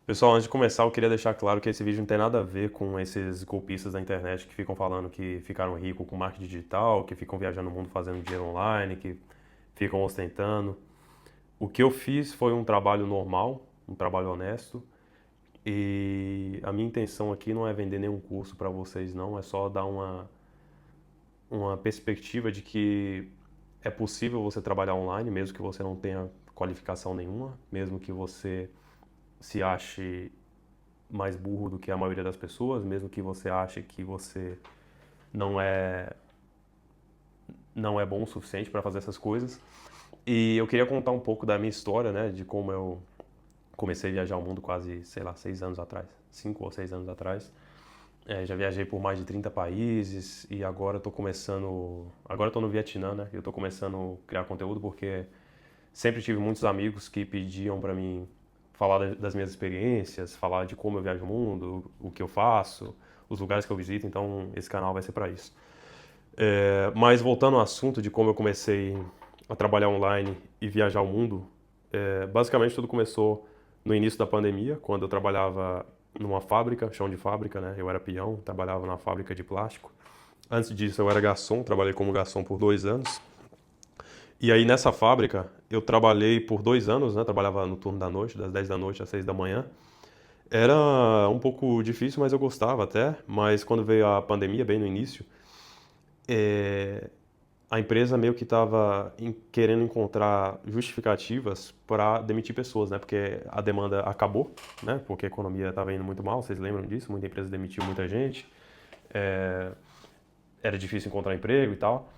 Pessoal, antes de começar, eu queria deixar claro que esse vídeo não tem nada a ver com esses golpistas da internet que ficam falando que ficaram ricos com marketing digital, que ficam viajando o mundo fazendo dinheiro online, que ficam ostentando. O que eu fiz foi um trabalho normal, um trabalho honesto, e a minha intenção aqui não é vender nenhum curso para vocês, não, é só dar uma perspectiva de que é possível você trabalhar online, mesmo que você não tenha qualificação nenhuma, mesmo que você se ache mais burro do que a maioria das pessoas, mesmo que você ache que você não é não é bom o suficiente para fazer essas coisas. E eu queria contar um pouco da minha história, né, de como eu comecei a viajar o mundo quase, sei lá, 6 anos atrás, 5 ou 6 anos atrás. Já viajei por mais de 30 países e agora eu tô no Vietnã, né? Eu tô começando a criar conteúdo porque sempre tive muitos amigos que pediam para mim falar das minhas experiências, falar de como eu viajo o mundo, o que eu faço, os lugares que eu visito, então esse canal vai ser para isso. Mas voltando ao assunto de como eu comecei a trabalhar online e viajar o mundo, basicamente tudo começou no início da pandemia, quando eu trabalhava numa fábrica, chão de fábrica, né? Eu era peão, trabalhava na fábrica de plástico. Antes disso eu era garçom, trabalhei como garçom por 2 anos. E aí nessa fábrica eu trabalhei por 2 anos, né? Trabalhava no turno da noite, das 10 da noite às 6 da manhã. Era um pouco difícil, mas eu gostava até. Mas quando veio a pandemia, bem no início, é, a empresa meio que estava querendo encontrar justificativas para demitir pessoas, né? Porque a demanda acabou, né? Porque a economia estava indo muito mal, vocês lembram disso? Muita empresa demitiu muita gente, era difícil encontrar emprego e tal.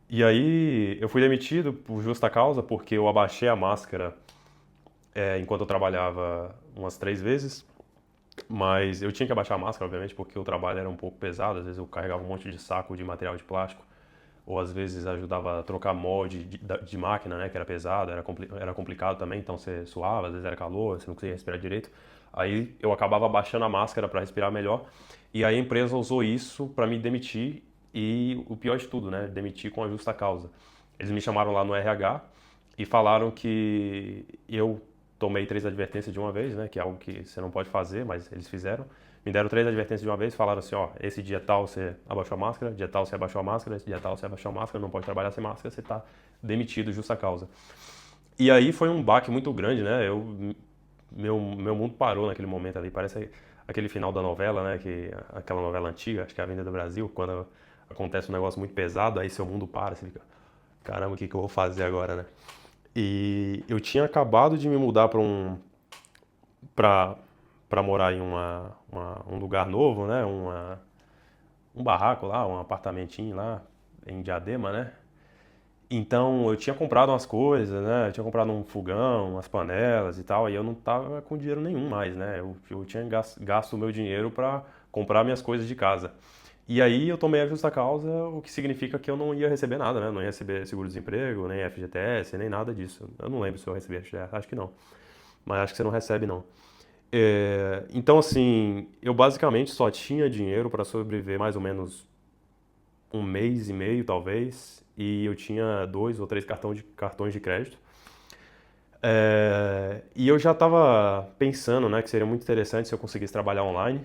E aí eu fui demitido por justa causa, porque eu abaixei a máscara enquanto eu trabalhava umas 3 vezes. Mas eu tinha que abaixar a máscara, obviamente, porque o trabalho era um pouco pesado. Às vezes eu carregava um monte de saco de material de plástico, ou às vezes ajudava a trocar molde de máquina, né, que era pesado, era complicado também, então você suava, às vezes era calor, você não conseguia respirar direito. Aí eu acabava abaixando a máscara para respirar melhor. E aí a empresa usou isso para me demitir e o pior de tudo, né, demitir com a justa causa. Eles me chamaram lá no RH e falaram que eu tomei 3 advertências de uma vez, né? Que é algo que você não pode fazer, mas eles fizeram. Me deram 3 advertências de uma vez, falaram assim, ó, esse dia tal você abaixou a máscara, dia tal você abaixou a máscara, esse dia tal você abaixou a máscara, não pode trabalhar sem máscara, você tá demitido, justa causa. E aí foi um baque muito grande, né? Meu mundo parou naquele momento ali, parece aquele final da novela, né? Aquela novela antiga, acho que é a Avenida do Brasil, quando acontece um negócio muito pesado, aí seu mundo para, você fica, caramba, o que eu vou fazer agora, né? E eu tinha acabado de me mudar para para morar em um lugar novo, né? Um barraco lá, um apartamentinho lá em Diadema, né? Então eu tinha comprado umas coisas, né? Eu tinha comprado um fogão, umas panelas e tal, e eu não tava com dinheiro nenhum mais, né? Eu tinha gasto o meu dinheiro para comprar minhas coisas de casa. E aí eu tomei a justa causa, o que significa que eu não ia receber nada, né? Não ia receber seguro-desemprego, nem FGTS, nem nada disso. Eu não lembro se eu recebi FGTS, acho que não. Mas acho que você não recebe, não. Então, assim, eu basicamente só tinha dinheiro para sobreviver mais ou menos um mês e meio, talvez, e eu tinha 2 ou 3 cartões de crédito. E eu já estava pensando, né, que seria muito interessante se eu conseguisse trabalhar online.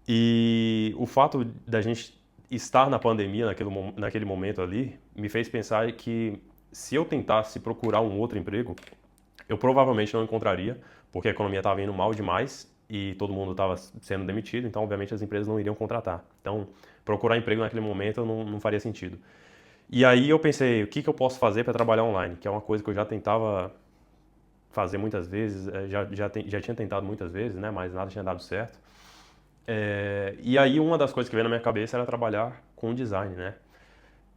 E o fato da gente estar na pandemia naquele momento ali me fez pensar que se eu tentasse procurar um outro emprego, eu provavelmente não encontraria, porque a economia estava indo mal demais e todo mundo estava sendo demitido, então obviamente as empresas não iriam contratar. Então, procurar emprego naquele momento não faria sentido. E aí eu pensei, o que eu posso fazer para trabalhar online? Que é uma coisa que eu já tentava fazer muitas vezes, já tinha tentado muitas vezes, né? Mas nada tinha dado certo. E aí uma das coisas que veio na minha cabeça era trabalhar com design, né?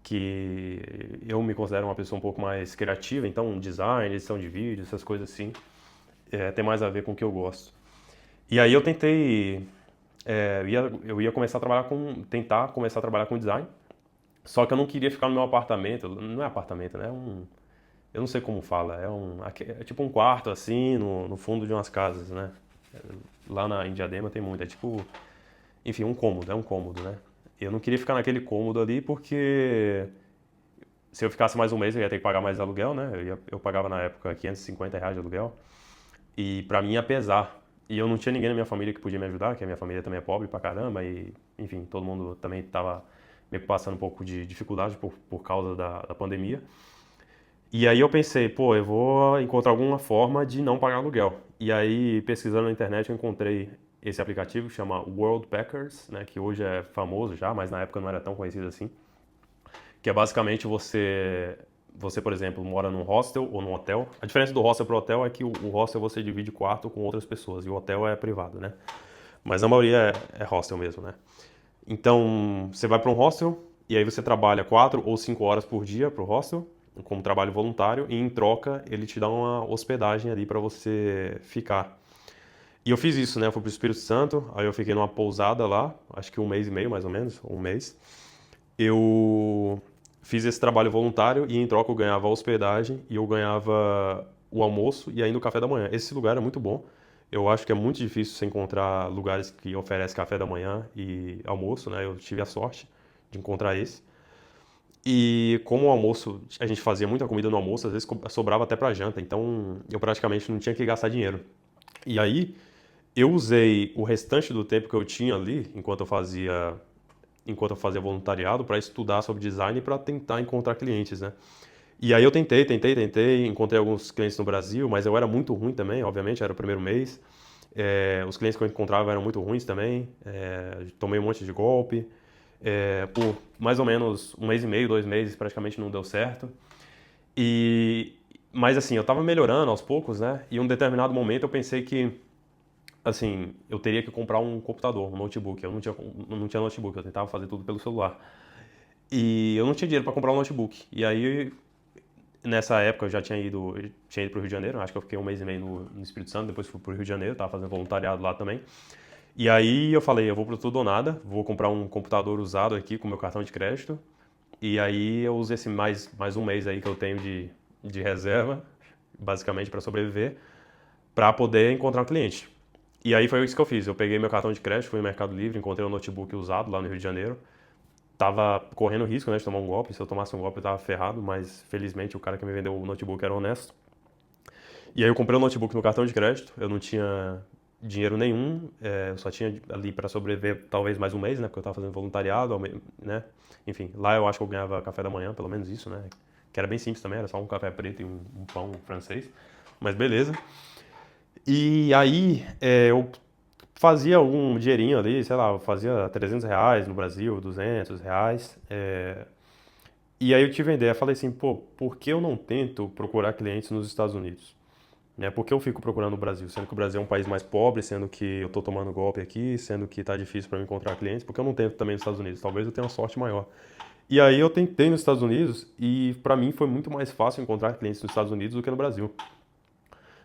Que eu me considero uma pessoa um pouco mais criativa, então design, edição de vídeo, essas coisas assim, tem mais a ver com o que eu gosto. E aí eu tentei, eu ia começar a tentar começar a trabalhar com design, só que eu não queria ficar no meu apartamento, não é apartamento, né? Eu não sei como fala, é tipo um quarto assim, no fundo de umas casas, né? Lá em Diadema tem muito, é tipo, enfim, é um cômodo, né? Eu não queria ficar naquele cômodo ali porque se eu ficasse mais um mês eu ia ter que pagar mais aluguel, né? Eu pagava na época R$ 550 de aluguel e pra mim ia pesar. E eu não tinha ninguém na minha família que podia me ajudar, que a minha família também é pobre pra caramba e, enfim, todo mundo também tava meio que passando um pouco de dificuldade por causa da pandemia. E aí eu pensei, pô, eu vou encontrar alguma forma de não pagar aluguel. E aí, pesquisando na internet, eu encontrei esse aplicativo que chama Worldpackers, né, que hoje é famoso já, mas na época não era tão conhecido assim, que é basicamente você, por exemplo, mora num hostel ou num hotel. A diferença do hostel para o hotel é que o hostel você divide quarto com outras pessoas e o hotel é privado, né? Mas a maioria é hostel mesmo, né? Então, você vai para um hostel e aí você trabalha 4 ou 5 horas por dia para o hostel, como trabalho voluntário, e em troca ele te dá uma hospedagem ali para você ficar. E eu fiz isso, né? Eu fui pro Espírito Santo, aí eu fiquei numa pousada lá, acho que 1 mês e meio mais ou menos, ou 1 mês. Eu fiz esse trabalho voluntário e em troca eu ganhava a hospedagem e eu ganhava o almoço e ainda o café da manhã. Esse lugar é muito bom. Eu acho que é muito difícil você encontrar lugares que oferecem café da manhã e almoço, né? Eu tive a sorte de encontrar esse. E como o almoço, a gente fazia muita comida no almoço, às vezes sobrava até pra janta, então eu praticamente não tinha que gastar dinheiro. E aí, eu usei o restante do tempo que eu tinha ali, enquanto eu fazia voluntariado, para estudar sobre design e para tentar encontrar clientes, né? E aí eu tentei, encontrei alguns clientes no Brasil, mas eu era muito ruim também, obviamente, era o primeiro mês. Os clientes que eu encontrava eram muito ruins também, tomei um monte de golpe. Por mais ou menos 1 mês e meio, 2 meses, praticamente não deu certo. E, mas assim, eu tava melhorando aos poucos, né? E em um determinado momento eu pensei que assim, eu teria que comprar um computador, um notebook. Eu não tinha notebook, eu tentava fazer tudo pelo celular. E eu não tinha dinheiro para comprar um notebook. E aí, nessa época, eu tinha ido pro Rio de Janeiro, acho que eu fiquei 1 mês e meio no Espírito Santo, depois fui pro Rio de Janeiro, tava fazendo voluntariado lá também. E aí eu falei, eu vou pro tudo ou nada, vou comprar um computador usado aqui com meu cartão de crédito. E aí eu uso esse mais 1 mês aí que eu tenho de reserva, basicamente para sobreviver, para poder encontrar um cliente. E aí foi isso que eu fiz. Eu peguei meu cartão de crédito, fui no Mercado Livre, encontrei um notebook usado lá no Rio de Janeiro. Tava correndo risco, né, de tomar um golpe. Se eu tomasse um golpe, eu tava ferrado, mas felizmente o cara que me vendeu o notebook era honesto. E aí eu comprei o notebook no cartão de crédito. Eu não tinha dinheiro nenhum, eu só tinha ali para sobreviver talvez mais 1 mês, né, porque eu tava fazendo voluntariado, né. Enfim, lá eu acho que eu ganhava café da manhã, pelo menos isso, né, que era bem simples também, era só um café preto e um pão francês. Mas beleza. E aí eu fazia algum dinheirinho ali, sei lá, eu fazia R$ 300 no Brasil, R$ 200. E aí eu tive a ideia, falei assim, pô, por que eu não tento procurar clientes nos Estados Unidos? Né? Por que eu fico procurando no Brasil? Sendo que o Brasil é um país mais pobre, sendo que eu tô tomando golpe aqui, sendo que tá difícil para eu encontrar clientes, por que eu não tento também nos Estados Unidos? Talvez eu tenha uma sorte maior. E aí eu tentei nos Estados Unidos e para mim foi muito mais fácil encontrar clientes nos Estados Unidos do que no Brasil.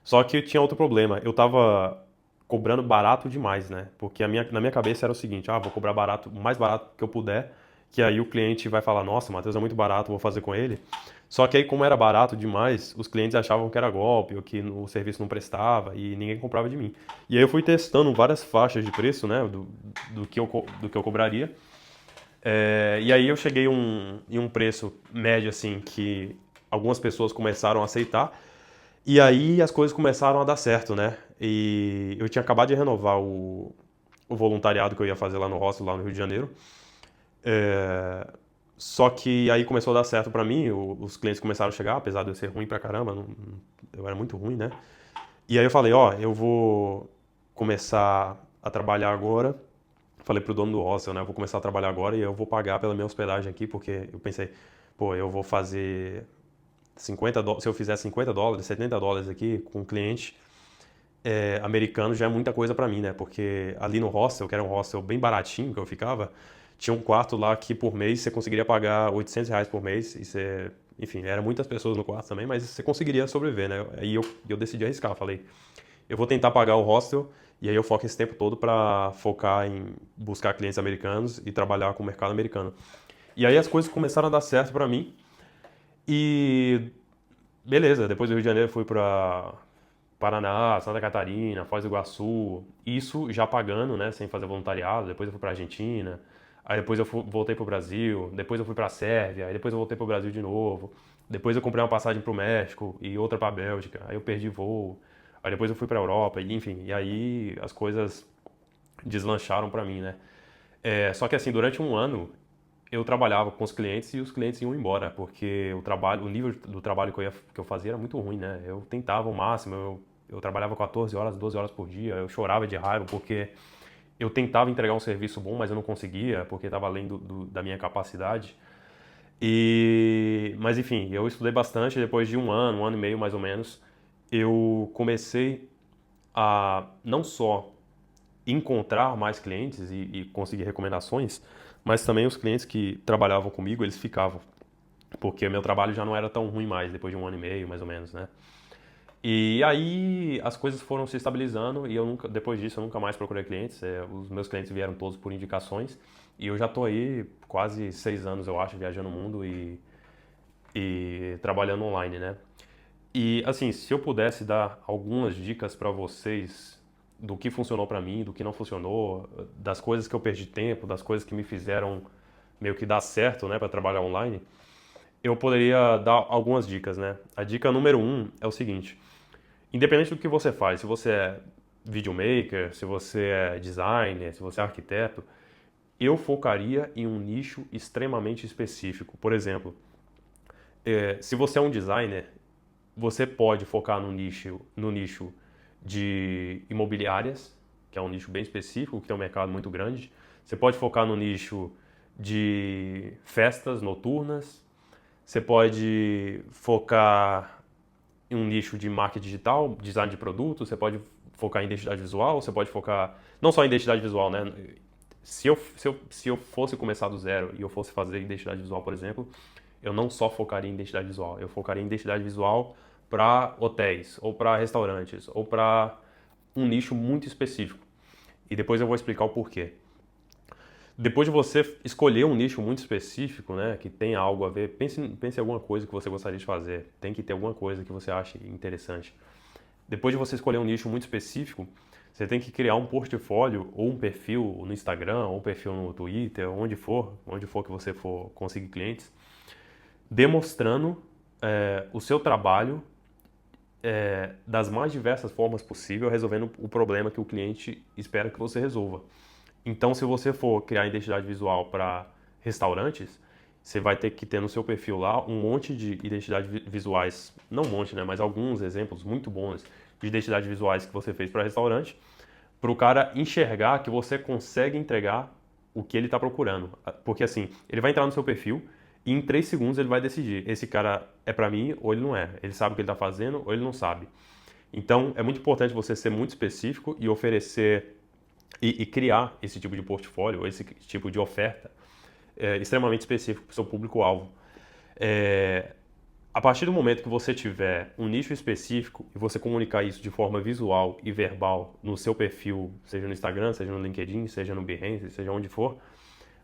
Só que tinha outro problema. Eu tava cobrando barato demais, né? Porque na minha cabeça era o seguinte: vou cobrar barato, o mais barato que eu puder, que aí o cliente vai falar: nossa, Matheus é muito barato, vou fazer com ele. Só que aí, como era barato demais, os clientes achavam que era golpe ou que o serviço não prestava e ninguém comprava de mim. E aí eu fui testando várias faixas de preço, né? Do que eu cobraria. E aí eu cheguei em um preço médio, assim, que algumas pessoas começaram a aceitar. E aí as coisas começaram a dar certo, né? E eu tinha acabado de renovar o voluntariado que eu ia fazer lá no hostel, lá no Rio de Janeiro. É, Só que aí começou a dar certo pra mim, os clientes começaram a chegar, apesar de eu ser ruim pra caramba, eu era muito ruim, né? E aí eu falei, ó, eu vou começar a trabalhar agora. Falei pro dono do hostel, né? Eu vou começar a trabalhar agora e eu vou pagar pela minha hospedagem aqui, porque eu pensei, pô, eu vou fazer se eu fizer $50, $70 aqui com um cliente americano já é muita coisa pra mim, né? Porque ali no hostel, que era um hostel bem baratinho que eu ficava, tinha um quarto lá que por mês você conseguiria pagar R$ 800 por mês. E você, enfim, eram muitas pessoas no quarto também, mas você conseguiria sobreviver, né? Aí eu decidi arriscar, falei, eu vou tentar pagar o hostel e aí eu foco esse tempo todo pra focar em buscar clientes americanos e trabalhar com o mercado americano. E aí as coisas começaram a dar certo pra mim e beleza, depois do Rio de Janeiro eu fui pra Paraná, Santa Catarina, Foz do Iguaçu, isso já pagando, né, sem fazer voluntariado. Depois eu fui pra Argentina, aí depois eu voltei pro Brasil, depois eu fui pra Sérvia, aí depois eu voltei pro Brasil de novo. Depois eu comprei uma passagem pro México e outra pra Bélgica, aí eu perdi voo. Aí depois eu fui pra Europa, e, enfim, e aí as coisas deslancharam pra mim, né? Só que assim, durante um ano eu trabalhava com os clientes e os clientes iam embora, porque o nível do trabalho que eu fazia era muito ruim, né? Eu tentava o máximo, eu trabalhava 14 horas, 12 horas por dia, eu chorava de raiva porque eu tentava entregar um serviço bom, mas eu não conseguia, porque estava além da minha capacidade. Mas enfim, eu estudei bastante, depois de um ano e meio mais ou menos, eu comecei a não só encontrar mais clientes e conseguir recomendações, mas também os clientes que trabalhavam comigo, eles ficavam, porque meu trabalho já não era tão ruim mais, depois de um ano e meio, mais ou menos, né? E aí as coisas foram se estabilizando e depois disso eu nunca mais procurei clientes. Os meus clientes vieram todos por indicações e eu já tô aí quase 6 anos, eu acho, viajando o mundo e trabalhando online, né? E assim, se eu pudesse dar algumas dicas para vocês do que funcionou para mim, do que não funcionou, das coisas que eu perdi tempo, das coisas que me fizeram meio que dar certo, né, para trabalhar online, eu poderia dar algumas dicas, né? A dica número um é o seguinte: independente do que você faz, se você é videomaker, se você é designer, se você é arquiteto, eu focaria em um nicho extremamente específico. Por exemplo, se você é um designer, você pode focar no nicho de imobiliárias, que é um nicho bem específico, que tem um mercado muito grande. Você pode focar no nicho de festas noturnas. Você pode focar em um nicho de marketing digital, design de produto. Você pode focar em identidade visual. Você pode focar não só em identidade visual, né? Se eu fosse começar do zero e eu fosse fazer identidade visual, por exemplo, eu não só focaria em identidade visual, eu focaria em identidade visual para hotéis, ou para restaurantes, ou para um nicho muito específico. E depois eu vou explicar o porquê. Depois de você escolher um nicho muito específico, né, que tenha algo a ver, pense em alguma coisa que você gostaria de fazer. Tem que ter alguma coisa que você ache interessante. Depois de você escolher um nicho muito específico, você tem que criar um portfólio ou um perfil no Instagram, ou um perfil no Twitter, onde for que você for conseguir clientes, demonstrando o seu trabalho das mais diversas formas possível, resolvendo o problema que o cliente espera que você resolva. Então, se você for criar identidade visual para restaurantes, você vai ter que ter no seu perfil lá um monte de identidades visuais, não um monte, né, mas alguns exemplos muito bons de identidades visuais que você fez para restaurante, para o cara enxergar que você consegue entregar o que ele está procurando. Porque assim, ele vai entrar no seu perfil e em 3 segundos ele vai decidir, esse cara é para mim ou ele não é. Ele sabe o que ele está fazendo ou ele não sabe. Então, é muito importante você ser muito específico e oferecer e criar esse tipo de portfólio, esse tipo de oferta extremamente específico para o seu público-alvo. A partir do momento que você tiver um nicho específico e você comunicar isso de forma visual e verbal no seu perfil, seja no Instagram, seja no LinkedIn, seja no Behance, seja onde for,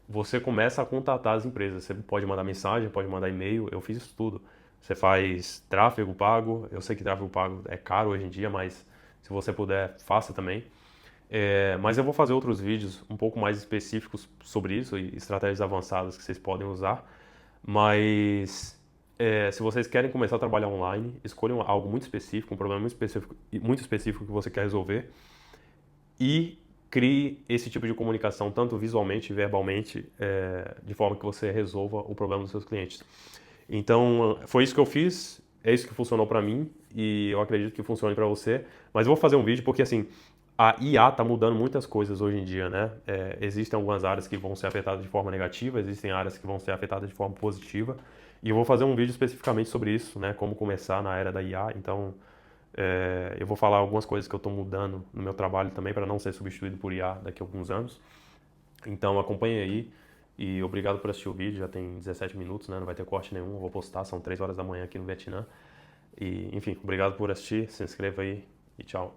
você começa a contatar as empresas. Você pode mandar mensagem, pode mandar e-mail, eu fiz isso tudo. Você faz tráfego pago, eu sei que tráfego pago é caro hoje em dia, mas se você puder, faça também. Mas eu vou fazer outros vídeos um pouco mais específicos sobre isso e estratégias avançadas que vocês podem usar. Mas se vocês querem começar a trabalhar online, escolham algo muito específico, um problema muito específico que você quer resolver e crie esse tipo de comunicação, tanto visualmente e verbalmente, de forma que você resolva o problema dos seus clientes. Então, foi isso que eu fiz, é isso que funcionou para mim e eu acredito que funcione para você. Mas eu vou fazer um vídeo porque, assim, a IA está mudando muitas coisas hoje em dia, né? Existem algumas áreas que vão ser afetadas de forma negativa, existem áreas que vão ser afetadas de forma positiva. E eu vou fazer um vídeo especificamente sobre isso, né? Como começar na era da IA. Então, eu vou falar algumas coisas que eu estou mudando no meu trabalho também para não ser substituído por IA daqui a alguns anos. Então acompanhe aí e obrigado por assistir o vídeo. Já tem 17 minutos, né? Não vai ter corte nenhum. Eu vou postar, são 3 horas da manhã aqui no Vietnã. E, enfim, obrigado por assistir. Se inscreva aí e tchau.